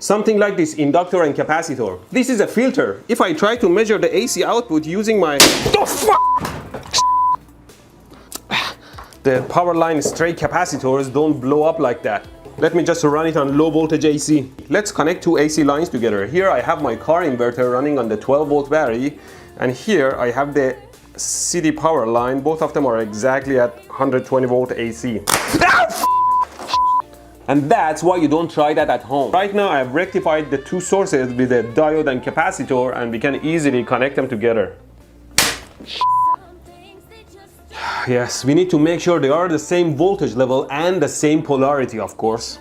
Something like this inductor and capacitor. This is a filter. If I try to measure the AC output using my... The power line straight capacitors don't blow up like that. Let me just run it on low voltage AC. Let's connect two AC lines together. Here I have my car inverter running on the 12 volt battery, and here I have the city power line. Both of them are exactly at 120 volt AC. And that's why you don't try that at home. Right now I have rectified the two sources with a diode and capacitor, and we can easily connect them together. Yes, we need to make sure they are the same voltage level and the same polarity, of course.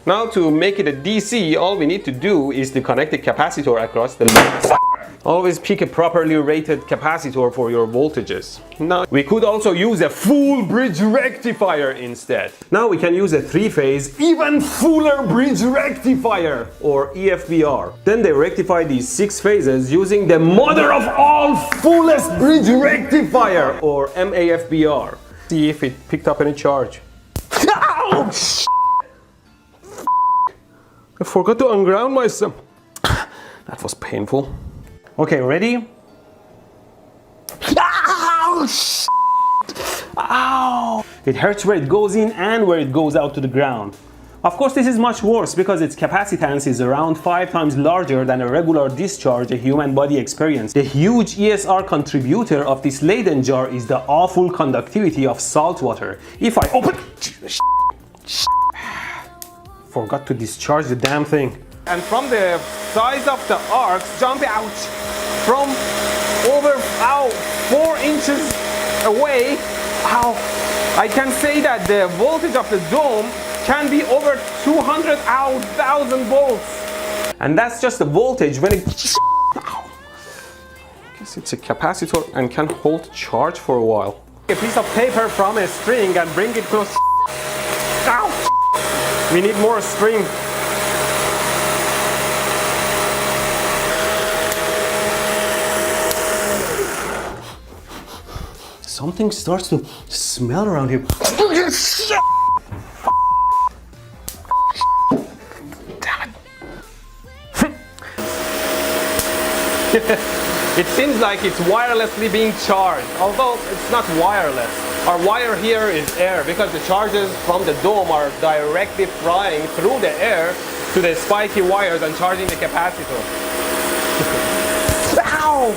Now to make it a DC, all we need to do is to connect the capacitor across the loop. Always pick a properly rated capacitor for your voltages. Now we could also use a full bridge rectifier instead. Now we can use a three-phase, even fuller bridge rectifier, or EFBR. Then they rectify these 6 phases using the mother of all fullest bridge rectifier, or MAFBR. See if it picked up any charge. Ow! I forgot to unground myself. That was painful. Okay, ready? Ow! Ow! It hurts where it goes in and where it goes out to the ground. Of course, this is much worse because its capacitance is around 5 times larger than a regular discharge a human body experiences. The huge ESR contributor of this Leyden jar is the awful conductivity of salt water. If I open... Forgot to discharge the damn thing. And from the size of the arcs, jump out from over 4 inches away. I can say that the voltage of the dome can be over 200,000 volts. And that's just the voltage when it... I guess it's a capacitor and can hold charge for a while. A piece of paper from a string and bring it close. Ow! We need more string. Something starts to smell around here. Damn it. It seems like it's wirelessly being charged, although it's not wireless. Our wire here is air because the charges from the dome are directly flying through the air to the spiky wires and charging the capacitor. Ow!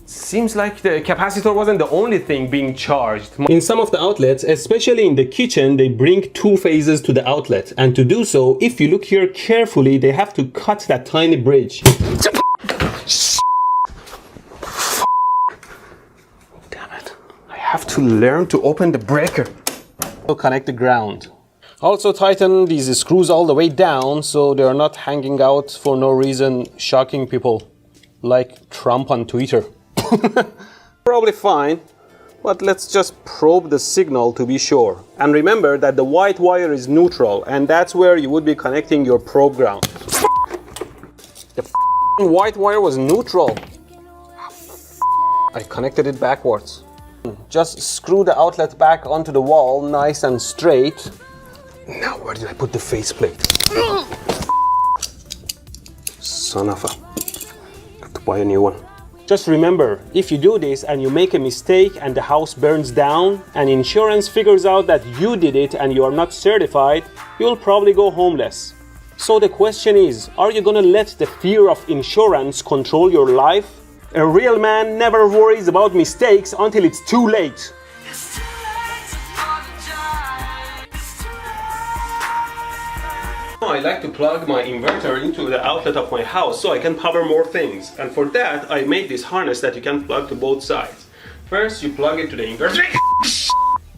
Seems like the capacitor wasn't the only thing being charged. In some of the outlets, especially in the kitchen, they bring 2 phases to the outlet. And to do so, if you look here carefully, they have to cut that tiny bridge. I have to learn to open the breaker. So connect the ground. Also tighten these screws all the way down so they are not hanging out for no reason, shocking people like Trump on Twitter. Probably fine, but let's just probe the signal to be sure. And remember that the white wire is neutral, and that's where you would be connecting your probe ground. The white wire was neutral. I connected it backwards. Just screw the outlet back onto the wall, nice and straight. Now, where did I put the faceplate? Son of a... Have to buy a new one. Just remember, if you do this and you make a mistake and the house burns down and insurance figures out that you did it and you are not certified, you'll probably go homeless. So the question is, are you gonna let the fear of insurance control your life? A real man never worries about mistakes until it's too late. I like to plug my inverter into the outlet of my house so I can power more things. And for that, I made this harness that you can plug to both sides. First, you plug it to the inverter.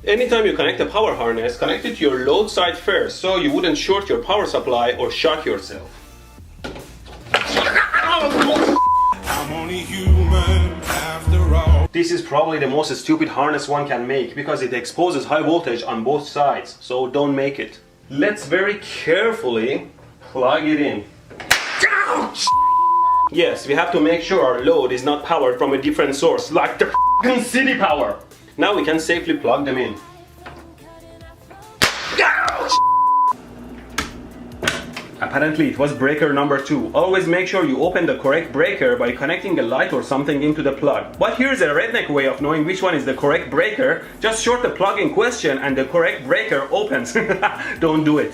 Anytime you connect a power harness, connect it to your load side first so you wouldn't short your power supply or shock yourself. I'm only human after all. This is probably the most stupid harness one can make because it exposes high voltage on both sides, so don't make it. Let's very carefully plug it in. Yes, we have to make sure our load is not powered from a different source, like the f***ing city power. Now we can safely plug them in. apparently it was breaker number 2. Always make sure you open the correct breaker by connecting a light or something into the plug. But here's a redneck way of knowing which one is the correct breaker. Just short the plug in question and the correct breaker opens. Don't do it.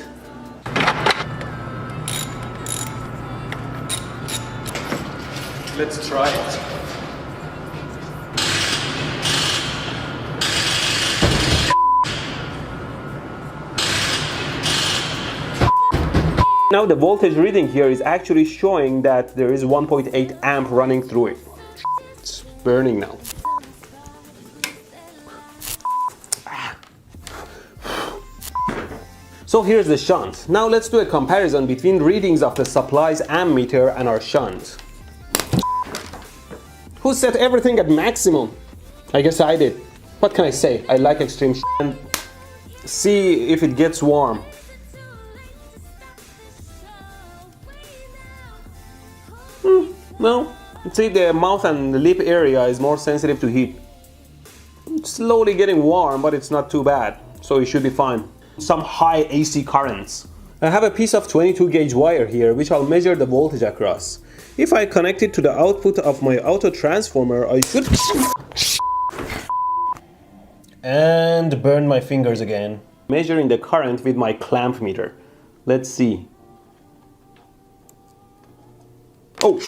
Let's try it. Now the voltage reading here is actually showing that there is 1.8 amp running through it. It's burning now. So here's the shunt. Now let's do a comparison between readings of the supply's ammeter and our shunt. Who set everything at maximum? I guess I did. What can I say? I like extreme and see if it gets warm. No, see, the mouth and the lip area is more sensitive to heat. It's slowly getting warm, but it's not too bad, so it should be fine. Some high AC currents. I have a piece of 22 gauge wire here, which I'll measure the voltage across. If I connect it to the output of my auto transformer, I should... And burn my fingers again. Measuring the current with my clamp meter. Let's see. Oh,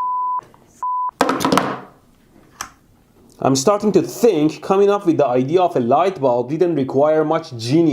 I'm starting to think coming up with the idea of a light bulb didn't require much genius.